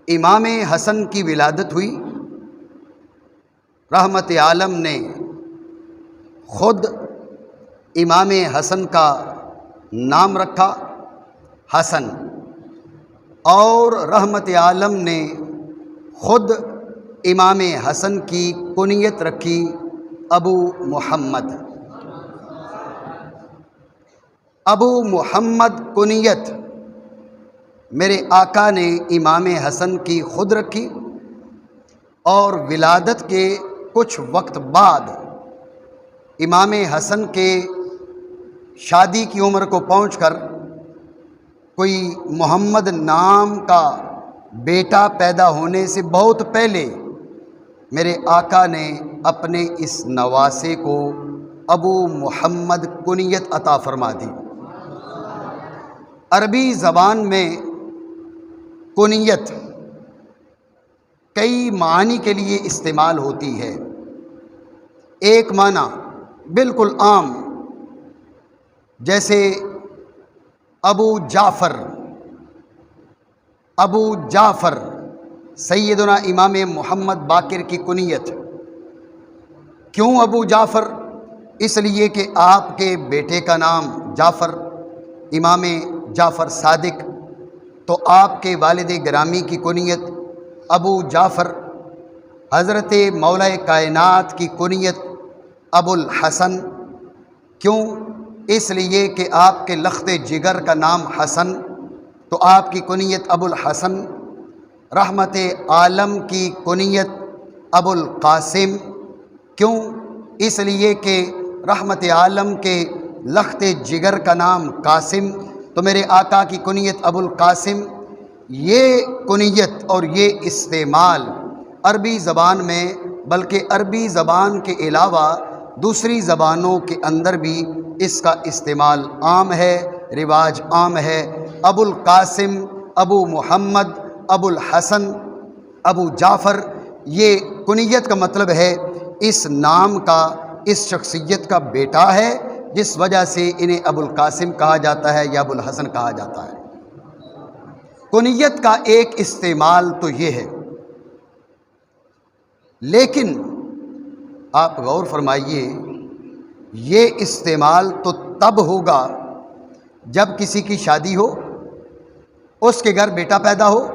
امام حسن کی ولادت ہوئی۔ رحمت عالم نے خود امام حسن کا نام رکھا حسن، اور رحمت عالم نے خود امام حسن کی کنیت رکھی ابو محمد۔ ابو محمد کنیت میرے آقا نے امام حسن کی خود رکھی، اور ولادت کے کچھ وقت بعد امام حسن کے شادی کی عمر کو پہنچ کر کوئی محمد نام کا بیٹا پیدا ہونے سے بہت پہلے میرے آقا نے اپنے اس نواسے کو ابو محمد کنیت عطا فرما دی۔ عربی زبان میں کنیت کئی معنی کے لیے استعمال ہوتی ہے۔ ایک معنی بالکل عام، جیسے ابو جعفر، ابو جعفر سیدنا امام محمد باقر کی کنیت۔ کیوں ابو جعفر؟ اس لیے کہ آپ کے بیٹے کا نام جعفر، امام جعفر صادق، تو آپ کے والد گرامی کی کنیت ابو جعفر۔ حضرت مولا کائنات کی کنیت ابو الحسن۔ کیوں؟ اس لیے کہ آپ کے لخت جگر کا نام حسن، تو آپ کی کنیت ابو الحسن۔ رحمت عالم کی کنیت ابو القاسم۔ کیوں؟ اس لیے کہ رحمت عالم کے لخت جگر کا نام قاسم، تو میرے آقا کی کنیت ابو القاسم۔ یہ کنیت اور یہ استعمال عربی زبان میں، بلکہ عربی زبان کے علاوہ دوسری زبانوں کے اندر بھی اس کا استعمال عام ہے، رواج عام ہے۔ ابو القاسم، ابو محمد، ابو الحسن، ابو جعفر، یہ کنیت کا مطلب ہے اس نام کا، اس شخصیت کا بیٹا ہے، جس وجہ سے انہیں ابو القاسم کہا جاتا ہے یا ابو الحسن کہا جاتا ہے۔ کنیت کا ایک استعمال تو یہ ہے، لیکن آپ غور فرمائیے، یہ استعمال تو تب ہوگا جب کسی کی شادی ہو، اس کے گھر بیٹا پیدا ہو،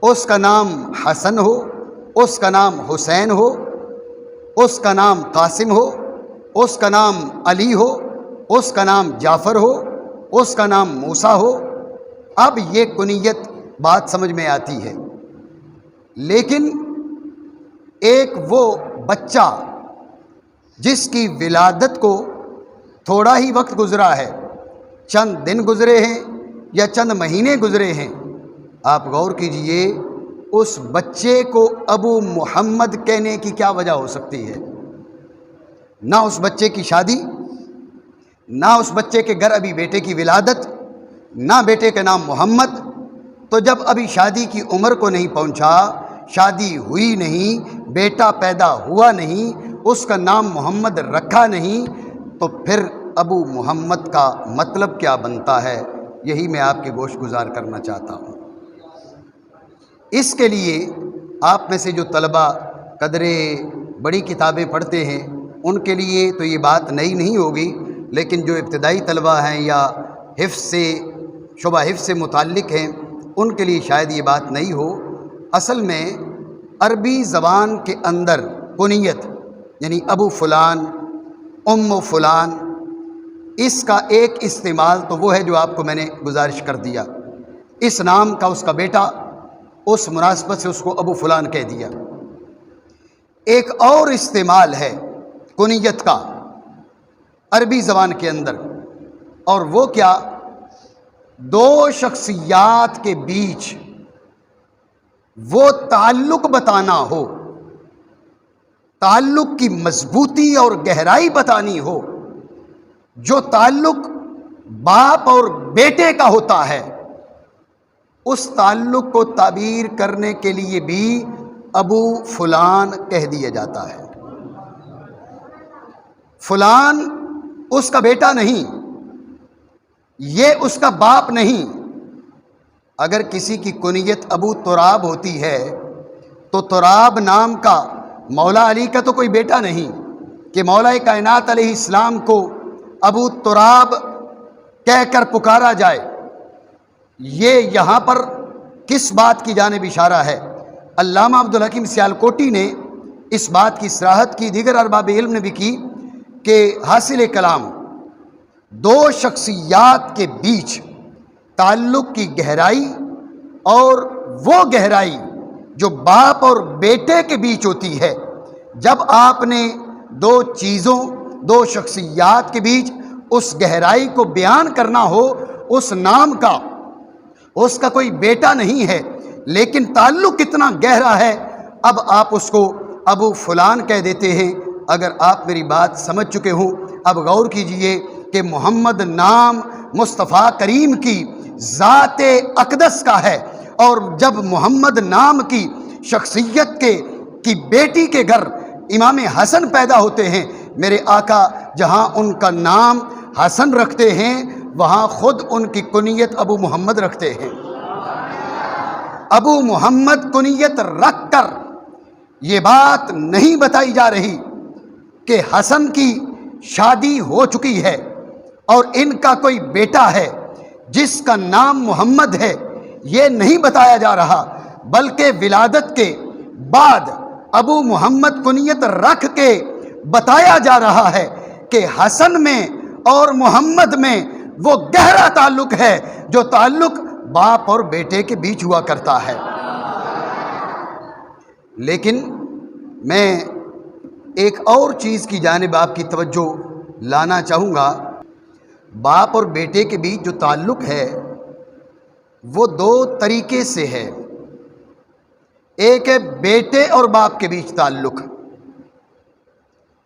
اس کا نام حسن ہو، اس کا نام حسین ہو، اس کا نام قاسم ہو، اس کا نام علی ہو، اس کا نام جعفر ہو، اس کا نام موسیٰ ہو۔ اب یہ کنیت بات سمجھ میں آتی ہے۔ لیکن ایک وہ بچہ جس کی ولادت کو تھوڑا ہی وقت گزرا ہے، چند دن گزرے ہیں یا چند مہینے گزرے ہیں، آپ غور کیجئے، اس بچے کو ابو محمد کہنے کی کیا وجہ ہو سکتی ہے؟ نہ اس بچے کی شادی، نہ اس بچے کے گھر ابھی بیٹے کی ولادت، نہ بیٹے کا نام محمد۔ تو جب ابھی شادی کی عمر کو نہیں پہنچا، شادی ہوئی نہیں، بیٹا پیدا ہوا نہیں، اس کا نام محمد رکھا نہیں، تو پھر ابو محمد کا مطلب کیا بنتا ہے؟ یہی میں آپ کے گوش گزار کرنا چاہتا ہوں۔ اس کے لیے آپ میں سے جو طلبہ قدرے بڑی کتابیں پڑھتے ہیں، ان کے لیے تو یہ بات نئی نہیں ہوگی، لیکن جو ابتدائی طلبہ ہیں یا حفظ سے، شعبہ حفظ سے متعلق ہیں، ان کے لیے شاید یہ بات نئی ہو۔ اصل میں عربی زبان کے اندر کنیت یعنی ابو فلان، ام فلان، اس کا ایک استعمال تو وہ ہے جو آپ کو میں نے گزارش کر دیا۔ اس نام کا اس کا بیٹا، اس مناسبت سے اس کو ابو فلان کہہ دیا۔ ایک اور استعمال ہے کنیت کا عربی زبان کے اندر، اور وہ کیا؟ دو شخصیات کے بیچ وہ تعلق بتانا ہو، تعلق کی مضبوطی اور گہرائی بتانی ہو، جو تعلق باپ اور بیٹے کا ہوتا ہے، اس تعلق کو تعبیر کرنے کے لیے بھی ابو فلان کہہ دیا جاتا ہے۔ فلان اس کا بیٹا نہیں، یہ اس کا باپ نہیں، اگر کسی کی کنیت ابو تراب ہوتی ہے تو تراب نام کا مولا علی کا تو کوئی بیٹا نہیں کہ مولا کائنات علیہ السلام کو ابو تراب کہہ کر پکارا جائے۔ یہ یہاں پر کس بات کی جانب اشارہ ہے؟ علامہ عبدالحکیم سیالکوٹی نے اس بات کی صراحت کی، دیگر ارباب علم نے بھی کی، کہ حاصل کلام دو شخصیات کے بیچ تعلق کی گہرائی اور وہ گہرائی جو باپ اور بیٹے کے بیچ ہوتی ہے، جب آپ نے دو چیزوں، دو شخصیات کے بیچ اس گہرائی کو بیان کرنا ہو، اس نام کا، اس کا کوئی بیٹا نہیں ہے لیکن تعلق کتنا گہرا ہے، اب آپ اس کو ابو فلان کہہ دیتے ہیں۔ اگر آپ میری بات سمجھ چکے ہوں، اب غور کیجئے کہ محمد نام مصطفیٰ کریم کی ذات اقدس کا ہے، اور جب محمد نام کی شخصیت کی بیٹی کے گھر امام حسن پیدا ہوتے ہیں، میرے آقا جہاں ان کا نام حسن رکھتے ہیں وہاں خود ان کی کنیت ابو محمد رکھتے ہیں۔ ابو محمد کنیت رکھ کر یہ بات نہیں بتائی جا رہی کہ حسن کی شادی ہو چکی ہے اور ان کا کوئی بیٹا ہے جس کا نام محمد ہے، یہ نہیں بتایا جا رہا، بلکہ ولادت کے بعد ابو محمد کنیت رکھ کے بتایا جا رہا ہے کہ حسن میں اور محمد میں وہ گہرا تعلق ہے جو تعلق باپ اور بیٹے کے بیچ ہوا کرتا ہے۔ لیکن میں ایک اور چیز کی جانب آپ کی توجہ لانا چاہوں گا۔ باپ اور بیٹے کے بیچ جو تعلق ہے وہ دو طریقے سے ہے، ایک ہے بیٹے اور باپ کے بیچ تعلق،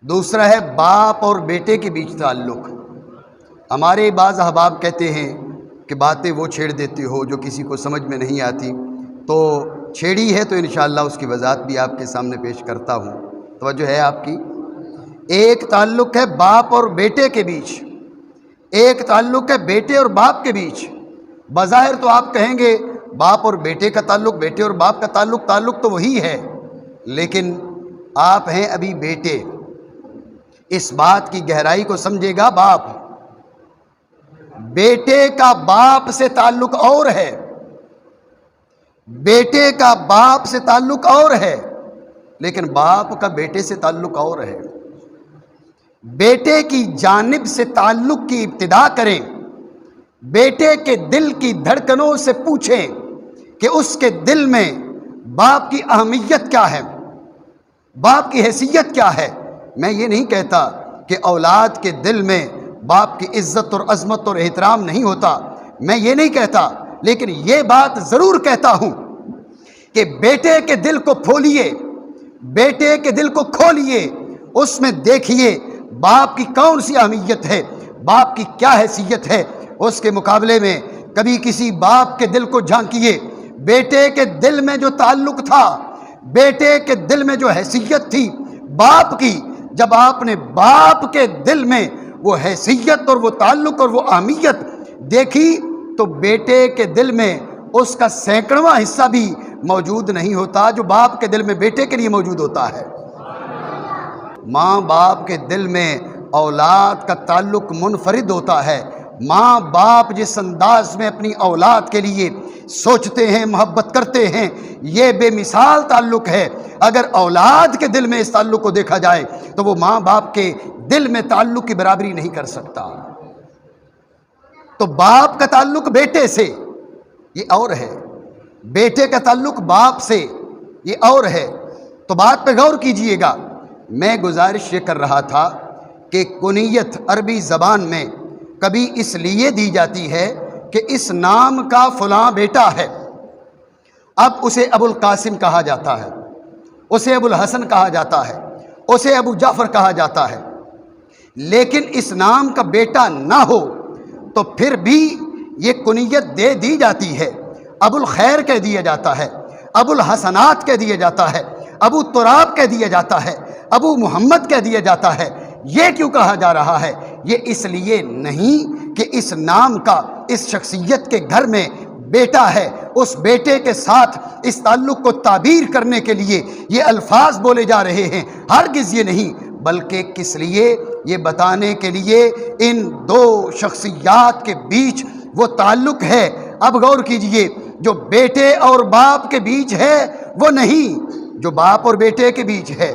دوسرا ہے باپ اور بیٹے کے بیچ تعلق۔ ہمارے بعض احباب کہتے ہیں کہ باتیں وہ چھیڑ دیتے ہو جو کسی کو سمجھ میں نہیں آتی، تو چھیڑی ہے تو انشاءاللہ اس کی وضاحت بھی آپ کے سامنے پیش کرتا ہوں۔ توجہ ہے آپ کی؟ ایک تعلق ہے باپ اور بیٹے کے بیچ، ایک تعلق ہے بیٹے اور باپ کے بیچ۔ بظاہر تو آپ کہیں گے باپ اور بیٹے کا تعلق، بیٹے اور باپ کا تعلق تو وہی ہے، لیکن آپ ہیں ابھی بیٹے، اس بات کی گہرائی کو سمجھے گا باپ۔ بیٹے کا باپ سے تعلق اور ہے، بیٹے کا باپ سے تعلق اور ہے، لیکن باپ کا بیٹے سے تعلق اور ہے۔ بیٹے کی جانب سے تعلق کی ابتدا کریں، بیٹے کے دل کی دھڑکنوں سے پوچھیں کہ اس کے دل میں باپ کی اہمیت کیا ہے، باپ کی حیثیت کیا ہے۔ میں یہ نہیں کہتا کہ اولاد کے دل میں باپ کی عزت اور عظمت اور احترام نہیں ہوتا، میں یہ نہیں کہتا، لیکن یہ بات ضرور کہتا ہوں کہ بیٹے کے دل کو پھولیے، بیٹے کے دل کو کھولیے، اس میں دیکھیے باپ کی کون سی اہمیت ہے، باپ کی کیا حیثیت ہے۔ اس کے مقابلے میں کبھی کسی باپ کے دل کو جھانکیے، بیٹے کے دل میں جو تعلق تھا، بیٹے کے دل میں جو حیثیت تھی باپ کی، جب آپ نے باپ کے دل میں وہ حیثیت اور وہ تعلق اور وہ اہمیت دیکھی تو بیٹے کے دل میں اس کا سینکڑواں حصہ بھی موجود نہیں ہوتا جو باپ کے دل میں بیٹے کے لیے موجود ہوتا ہے۔ ماں باپ کے دل میں اولاد کا تعلق منفرد ہوتا ہے۔ ماں باپ جس انداز میں اپنی اولاد کے لیے سوچتے ہیں، محبت کرتے ہیں، یہ بے مثال تعلق ہے۔ اگر اولاد کے دل میں اس تعلق کو دیکھا جائے تو وہ ماں باپ کے دل میں تعلق کی برابری نہیں کر سکتا۔ تو باپ کا تعلق بیٹے سے یہ اور ہے، بیٹے کا تعلق باپ سے یہ اور ہے۔ تو بات پہ غور کیجئے گا۔ میں گزارش یہ کر رہا تھا کہ کنیت عربی زبان میں کبھی اس لیے دی جاتی ہے کہ اس نام کا فلاں بیٹا ہے، اب اسے ابو القاسم کہا جاتا ہے، اسے ابو الحسن کہا جاتا ہے، اسے ابو جعفر کہا جاتا ہے۔ لیکن اس نام کا بیٹا نہ ہو تو پھر بھی یہ کنیت دے دی جاتی ہے، ابو الخیر کہہ دیا جاتا ہے، ابو الحسنات کہہ دیا جاتا ہے، ابو تراب کہہ دیا جاتا ہے، ابو محمد کہہ دیا جاتا ہے۔ یہ کیوں کہا جا رہا ہے؟ یہ اس لیے نہیں کہ اس نام کا اس شخصیت کے گھر میں بیٹا ہے، اس بیٹے کے ساتھ اس تعلق کو تعبیر کرنے کے لیے یہ الفاظ بولے جا رہے ہیں، ہرگز یہ نہیں، بلکہ کس لیے؟ یہ بتانے کے لیے ان دو شخصیات کے بیچ وہ تعلق ہے۔ اب غور کیجئے، جو بیٹے اور باپ کے بیچ ہے وہ نہیں جو باپ اور بیٹے کے بیچ ہے،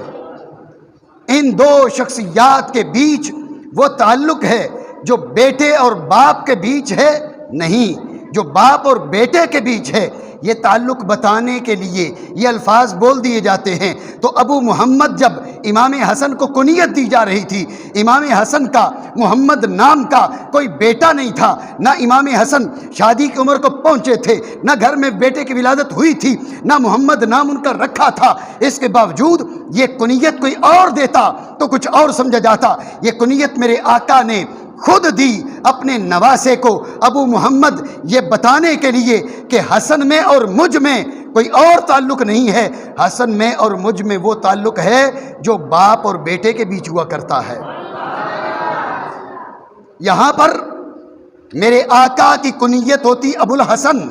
ان دو شخصیات کے بیچ وہ تعلق ہے جو بیٹے اور باپ کے بیچ ہے نہیں جو باپ اور بیٹے کے بیچ ہے۔ یہ تعلق بتانے کے لیے یہ الفاظ بول دیے جاتے ہیں۔ تو ابو محمد جب امام حسن کو کنیت دی جا رہی تھی، امام حسن کا محمد نام کا کوئی بیٹا نہیں تھا، نہ امام حسن شادی کی عمر کو پہنچے تھے، نہ گھر میں بیٹے کی ولادت ہوئی تھی، نہ محمد نام ان کا رکھا تھا، اس کے باوجود یہ کنیت کوئی اور دیتا تو کچھ اور سمجھا جاتا۔ یہ کنیت میرے آقا نے خود دی اپنے نواسے کو ابو محمد، یہ بتانے کے لیے کہ حسن میں اور مجھ میں کوئی اور تعلق نہیں ہے، حسن میں اور مجھ میں وہ تعلق ہے جو باپ اور بیٹے کے بیچ ہوا کرتا ہے۔ یہاں پر میرے آقا کی کنیت ہوتی ابو الحسن،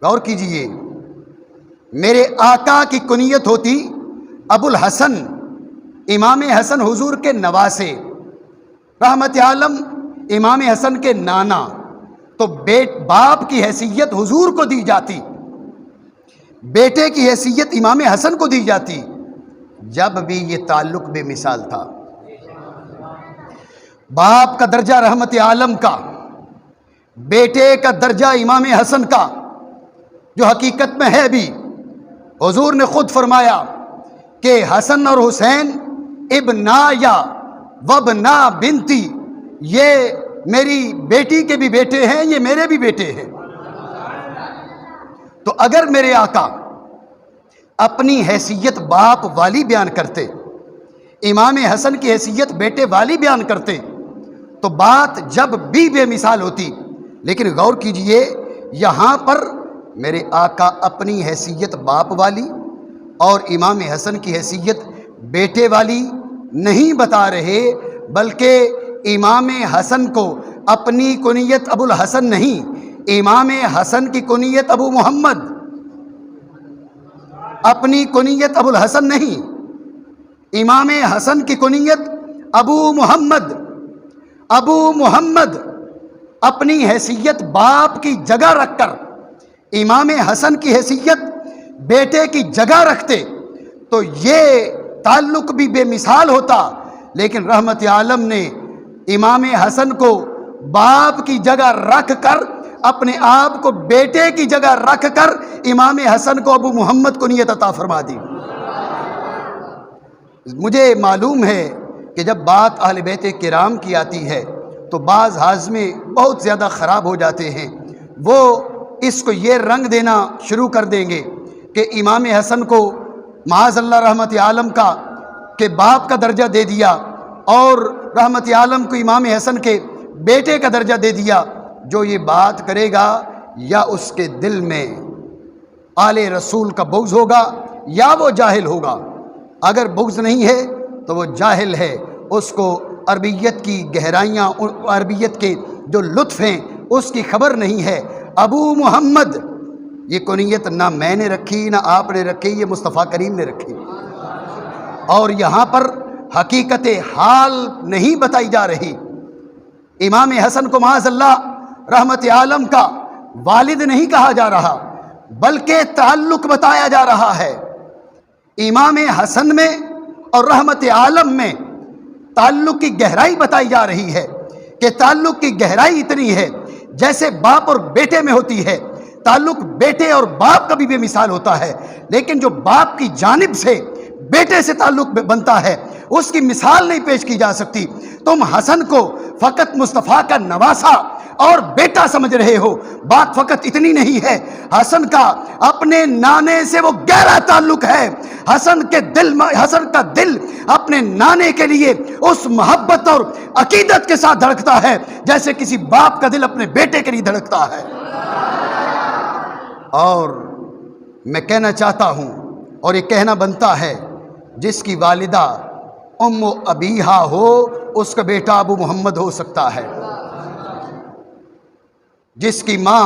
غور کیجئے، میرے آقا کی کنیت ہوتی ابو الحسن، امام حسن حضور کے نواسے، رحمت عالم امام حسن کے نانا، تو باپ کی حیثیت حضور کو دی جاتی، بیٹے کی حیثیت امام حسن کو دی جاتی، جب بھی یہ تعلق بے مثال تھا۔ باپ کا درجہ رحمت عالم کا، بیٹے کا درجہ امام حسن کا، جو حقیقت میں ہے بھی۔ حضور نے خود فرمایا کہ حسن اور حسین ابنایا وابنا بنتی، یہ میری بیٹی کے بھی بیٹے ہیں، یہ میرے بھی بیٹے ہیں۔ تو اگر میرے آقا اپنی حیثیت باپ والی بیان کرتے، امام حسن کی حیثیت بیٹے والی بیان کرتے، تو بات جب بھی بے مثال ہوتی۔ لیکن غور کیجئے، یہاں پر میرے آقا اپنی حیثیت باپ والی اور امام حسن کی حیثیت بیٹے والی نہیں بتا رہے، بلکہ امام حسن کو اپنی کنیت ابو الحسن نہیں، امام حسن کی کنیت ابو محمد، اپنی کنیت ابو الحسن نہیں، امام حسن کی کنیت ابو محمد۔ ابو محمد اپنی حیثیت باپ کی جگہ رکھ کر امام حسن کی حیثیت بیٹے کی جگہ رکھتے تو یہ تعلق بھی بے مثال ہوتا۔ لیکن رحمت عالم نے امام حسن کو باپ کی جگہ رکھ کر، اپنے آپ کو بیٹے کی جگہ رکھ کر امام حسن کو ابو محمد کنیت عطا فرما دی۔ مجھے معلوم ہے کہ جب بات اہل بیت کرام کی آتی ہے تو بعض ہاضمے بہت زیادہ خراب ہو جاتے ہیں، وہ اس کو یہ رنگ دینا شروع کر دیں گے کہ امام حسن کو معاذ اللہ رحمت عالم کا کہ باپ کا درجہ دے دیا، اور رحمت عالم کو امام حسن کے بیٹے کا درجہ دے دیا۔ جو یہ بات کرے گا یا اس کے دل میں آل رسول کا بغض ہوگا یا وہ جاہل ہوگا۔ اگر بغض نہیں ہے تو وہ جاہل ہے، اس کو عربیت کی گہرائیاں، عربیت کے جو لطف ہیں اس کی خبر نہیں ہے۔ ابو محمد یہ کنیت نہ میں نے رکھی نہ آپ نے رکھی، یہ مصطفیٰ کریم نے رکھی، اور یہاں پر حقیقت حال نہیں بتائی جا رہی۔ امام حسن کو معاذ اللہ رحمت عالم کا والد نہیں کہا جا رہا، بلکہ تعلق بتایا جا رہا ہے۔ امام حسن میں اور رحمت عالم میں تعلق کی گہرائی بتائی جا رہی ہے کہ تعلق کی گہرائی اتنی ہے جیسے باپ اور بیٹے میں ہوتی ہے۔ تعلق بیٹے اور باپ کا بھی بے مثال ہوتا ہے، لیکن جو باپ کی جانب سے بیٹے سے تعلق بنتا ہے اس کی مثال نہیں پیش کی جا سکتی۔ تم حسن کو فقط مصطفیٰ کا نواسا اور بیٹا سمجھ رہے ہو، بات فقط اتنی نہیں ہے، حسن کا اپنے نانے سے وہ گہرا تعلق ہے۔ حسن کا دل اپنے نانے کے لیے اس محبت اور عقیدت کے ساتھ دھڑکتا ہے جیسے کسی باپ کا دل اپنے بیٹے کے لیے دھڑکتا ہے۔ اور میں کہنا چاہتا ہوں، اور یہ کہنا بنتا ہے، جس کی والدہ ام ابیہا ہو اس کا بیٹا ابو محمد ہو سکتا ہے، جس کی ماں